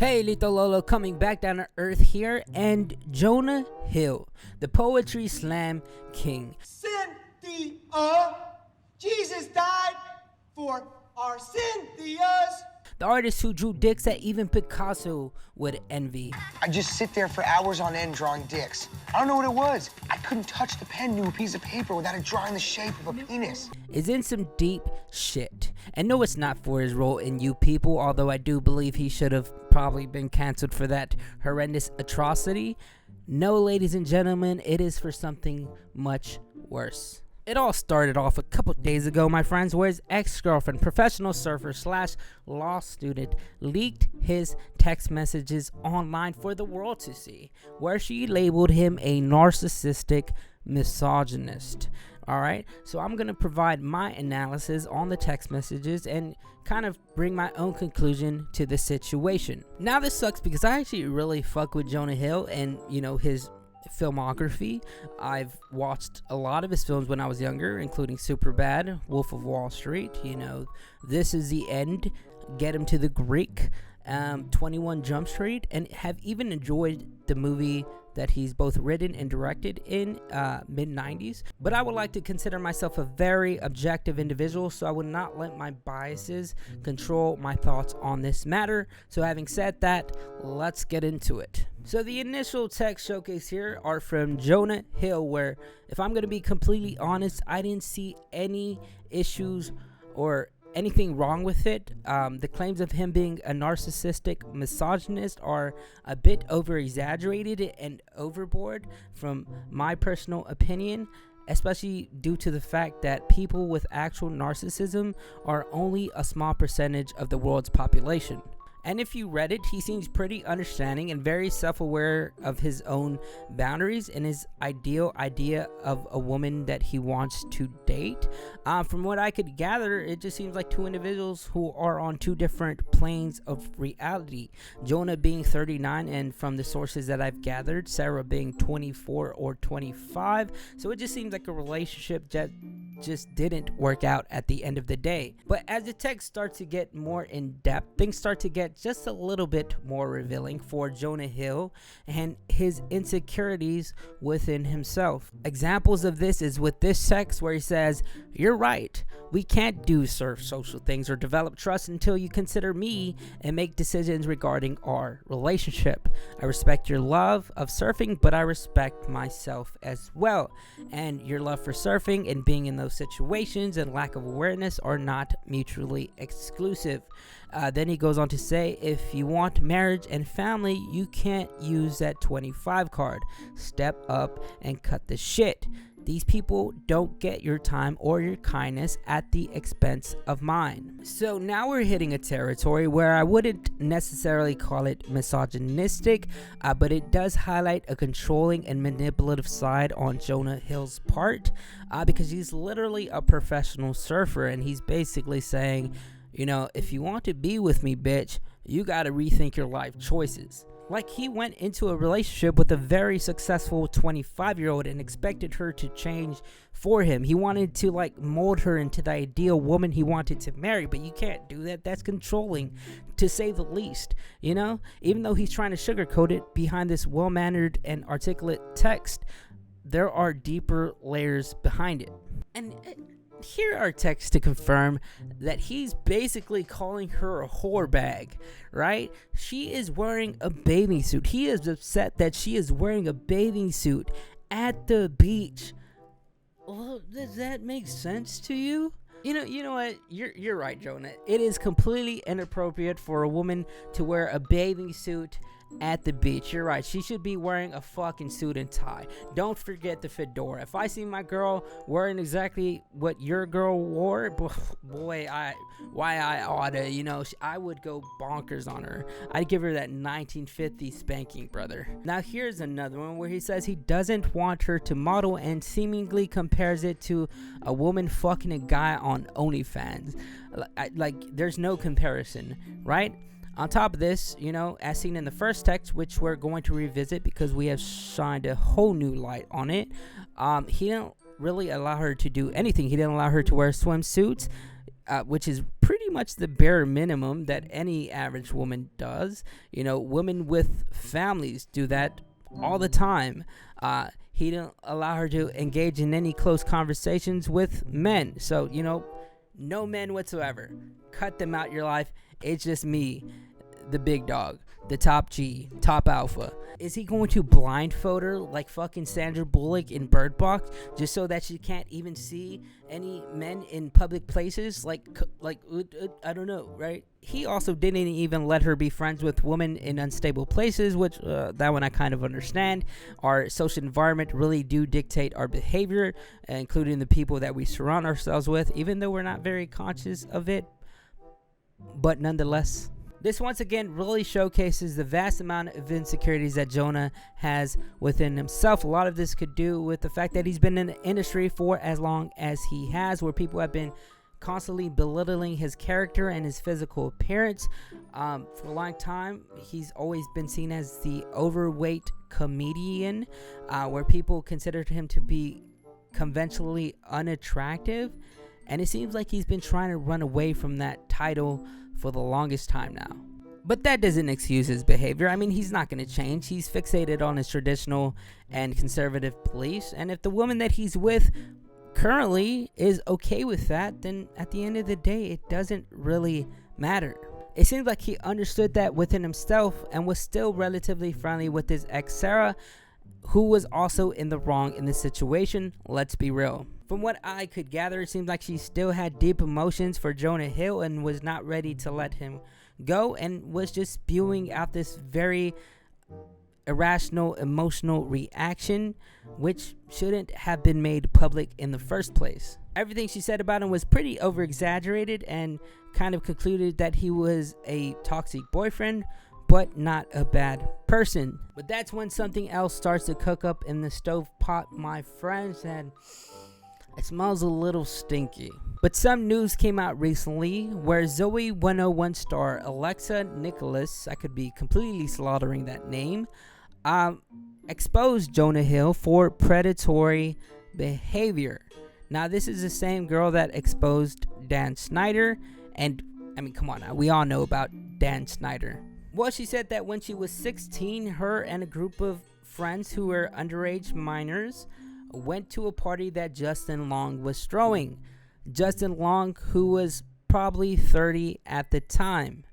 Hey, Lito Lolo, coming back down to earth here, and Jonah Hill, the poetry slam king. Cynthia, Jesus died for our Cynthias. The artist who drew dicks that even Picasso would envy. I just sit there for hours on end drawing dicks. I don't know what it was. I couldn't touch the pen to a piece of paper without it drawing the shape of a penis. Is in some deep shit. And no, it's not for his role in You People, although I do believe he should have probably been canceled for that horrendous atrocity. No, ladies and gentlemen, it is for something much worse. It all started off a couple days ago, my friends, where his ex-girlfriend, professional surfer / law student, leaked his text messages online for the world to see, where she labeled him a narcissistic misogynist. Alright, so I'm going to provide my analysis on the text messages and kind of bring my own conclusion to the situation. Now this sucks because I actually really fuck with Jonah Hill and, his filmography. I've watched a lot of his films when I was younger, including Superbad, Wolf of Wall Street, This Is the End, Get Him to the Greek, 21 Jump Street, and have even enjoyed the movie that he's both written and directed in mid-90s. But I would like to consider myself a very objective individual, so I would not let my biases control my thoughts on this matter. So having said that, let's get into it. So the initial text showcase here are from Jonah Hill, where, if I'm going to be completely honest, I didn't see any issues or anything wrong with it. The claims of him being a narcissistic misogynist are a bit over exaggerated and overboard from my personal opinion, especially due to the fact that people with actual narcissism are only a small percentage of the world's population. And if you read it, he seems pretty understanding and very self-aware of his own boundaries and his ideal idea of a woman that he wants to date. From what I could gather, it just seems like two individuals who are on two different planes of reality. Jonah being 39, and from the sources that I've gathered, Sarah being 24 or 25. So it just seems like a relationship that just didn't work out at the end of the day. But as the text starts to get more in depth, things start to get just a little bit more revealing for Jonah Hill and his insecurities within himself. Examples of this is with this text where he says, "You're right, we can't do social things or develop trust until you consider me and make decisions regarding our relationship. I respect your love of surfing, but I respect myself as well. And your love for surfing and being in those situations and lack of awareness are not mutually exclusive." Then he goes on to say, if you want marriage and family, you can't use that 25 card. Step up and cut the shit. These people don't get your time or your kindness at the expense of mine. So now we're hitting a territory where I wouldn't necessarily call it misogynistic, but it does highlight a controlling and manipulative side on Jonah Hill's part, because he's literally a professional surfer, and he's basically saying, if you want to be with me, bitch, you gotta rethink your life choices. Like, he went into a relationship with a very successful 25-year-old and expected her to change for him. He wanted to mold her into the ideal woman he wanted to marry, but you can't do that. That's controlling, to say the least. Even though he's trying to sugarcoat it behind this well-mannered and articulate text, there are deeper layers behind it. And here are texts to confirm that he's basically calling her a whore bag, right? She is wearing a bathing suit. He is upset that she is wearing a bathing suit at the beach. Well, does that make sense to you? You know what? You're right, Jonah. It is completely inappropriate for a woman to wear a bathing suit at the beach. You're right. She should be wearing a fucking suit and tie. Don't forget the fedora. If I see my girl wearing exactly what your girl wore, boy, I oughta, I would go bonkers on her. I'd give her that 1950s spanking, brother. Now here's another one where he says he doesn't want her to model and seemingly compares it to a woman fucking a guy on OnlyFans. There's no comparison, right? On top of this, as seen in the first text, which we're going to revisit because we have shined a whole new light on it, he didn't really allow her to do anything. He didn't allow her to wear swimsuits, which is pretty much the bare minimum that any average woman does. You know, women with families do that all the time. He didn't allow her to engage in any close conversations with men. So, you know, no men whatsoever. Cut them out your life. It's just me, the big dog, the top G, top alpha. Is he going to blindfold her like fucking Sandra Bullock in Bird Box just so that she can't even see any men in public places? Like I don't know, right? He also didn't even let her be friends with women in unstable places, which that one I kind of understand. Our social environment really do dictate our behavior, including the people that we surround ourselves with, even though we're not very conscious of it. But nonetheless, this once again really showcases the vast amount of insecurities that Jonah has within himself. A lot of this could do with the fact that he's been in the industry for as long as he has, where people have been constantly belittling his character and his physical appearance. For a long time, he's always been seen as the overweight comedian, where people considered him to be conventionally unattractive. And it seems like he's been trying to run away from that title for the longest time now. But that doesn't excuse his behavior. I mean, he's not going to change. He's fixated on his traditional and conservative beliefs. And if the woman that he's with currently is okay with that, then at the end of the day, it doesn't really matter. It seems like he understood that within himself and was still relatively friendly with his ex Sarah, who was also in the wrong in this situation. Let's be real. From what I could gather, it seems like she still had deep emotions for Jonah Hill and was not ready to let him go, and was just spewing out this very irrational emotional reaction, which shouldn't have been made public in the first place. Everything she said about him was pretty over exaggerated, and kind of concluded that he was a toxic boyfriend, but not a bad person. But that's when something else starts to cook up in the stove pot, my friends, and it smells a little stinky. But some news came out recently where Zoey 101 star Alexa Nikolas, I could be completely slaughtering that name, exposed Jonah Hill for predatory behavior. Now, this is the same girl that exposed Dan Snyder, and I mean, come on now, we all know about Dan Snyder. Well, she said that when she was 16, her and a group of friends who were underage minors went to a party that Justin Long was throwing. Justin Long, who was probably 30 at the time,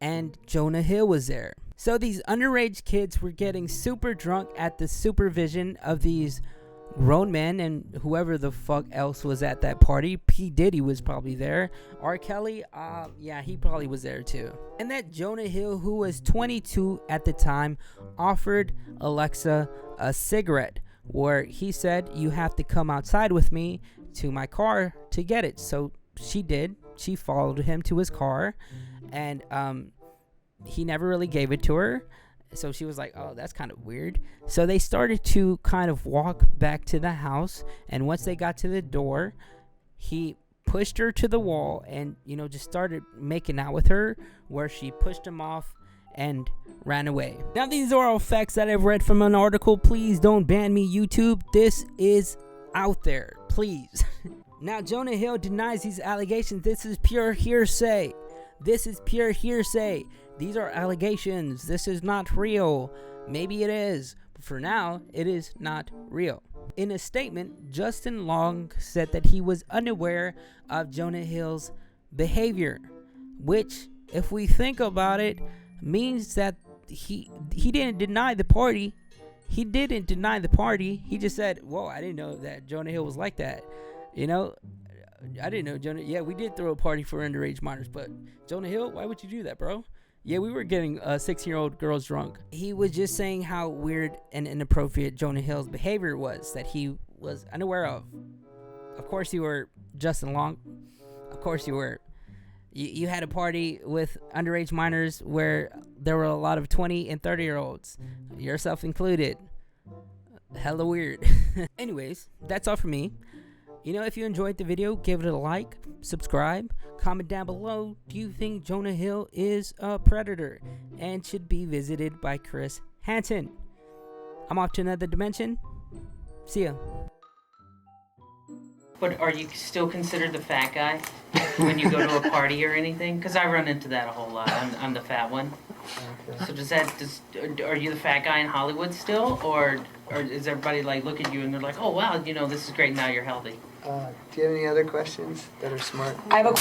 and Jonah Hill was there. So these underage kids were getting super drunk at the supervision of these grown men and whoever the fuck else was at that party. P. Diddy was probably there. R. Kelly, yeah, he probably was there too. And that Jonah Hill, who was 22 at the time, offered Alexa a cigarette, where he said, "You have to come outside with me to my car to get it." So she did. She followed him to his car, and he never really gave it to her. So she was like, "Oh, that's kind of weird." So they started to kind of walk back to the house, and once they got to the door, he pushed her to the wall and, you know, just started making out with her, where she pushed him off and ran away. Now, these are all facts that I've read from an article. Please don't ban me, YouTube. This is out there, please. Now, Jonah Hill denies these allegations. This is pure hearsay. This is pure hearsay. These are allegations. This is not real. Maybe it is, but for now, it is not real. In a statement, Justin Long said that he was unaware of Jonah Hill's behavior, which, if we think about it, means that he didn't deny the party. He didn't deny the party. He just said, "Whoa, I didn't know that Jonah Hill was like that." You know, I didn't know Jonah. Yeah, we did throw a party for underage minors, but Jonah Hill, why would you do that, bro? Yeah, we were getting 16-year-old girls drunk. He was just saying how weird and inappropriate Jonah Hill's behavior was, that he was unaware of. Of course you were, Justin Long. Of course you were. You had a party with underage minors where there were a lot of 20 and 30-year-olds, yourself included. Hella weird. Anyways, that's all for me. You know, if you enjoyed the video, give it a like, subscribe, comment down below. Do you think Jonah Hill is a predator and should be visited by Chris Hansen? I'm off to another dimension. See ya. But are you still considered the fat guy when you go to a party or anything? Because I run into that a whole lot. I'm the fat one. Okay. So are you the fat guy in Hollywood still, or is everybody like look at you and they're like, oh wow, this is great, now you're healthy? Do you have any other questions that are smart? I have a